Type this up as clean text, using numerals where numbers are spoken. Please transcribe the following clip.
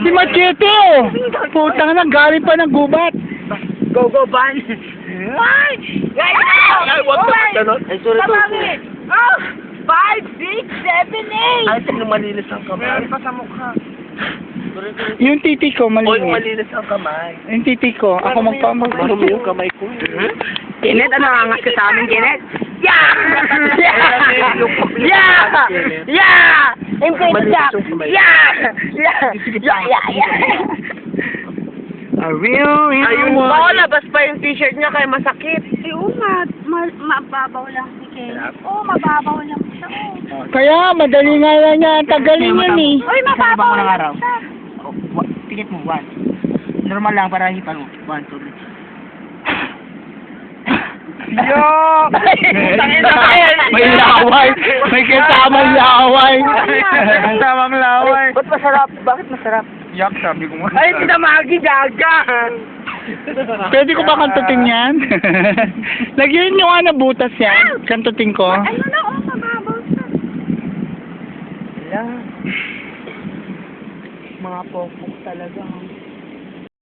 Si Machete, oh! Putang na, galing pa ng gubat. Go, Ban! Ay! Ay, what the fuck, ganon? Ay, sorry to. Oh! 5, 6, 7, 8! Ay, sino malinis ang kamay? Meron pa sa mukha. Yung titi ko, Oy, malinis. malinis ang kamay. Yung titi ko, ako magpamag. Marumi yung kamay ko. Kenneth, ano angas ka sa amin, Kenneth? Yeah! Yeah! Yeah! Malinis yung kamay. Ayun Oo, labas pa yung t-shirt niya kaya masakit. Eh, oo nga, mababaw lang si Ken. Oo, mababaw lang siya. Oh. Kaya, madali nga lang niya. Tagalin yun eh. Uy, mababaw lang siya. Pikit mo, 1. Normal lang para hipan mo. 1, 2, 3. Yo! May laway. May kasamang laway. Kasamang laway. Ba't masarap? Bakit masarap? Yak, sabi ko nga. Ay, pinamagi, gaga! Pwede ko ba kantutin yan? Lagyan nyo nga na butas yan. Kantutin ko. Ano na, oh, mababaw siya. Wala. Mga pokpok talaga.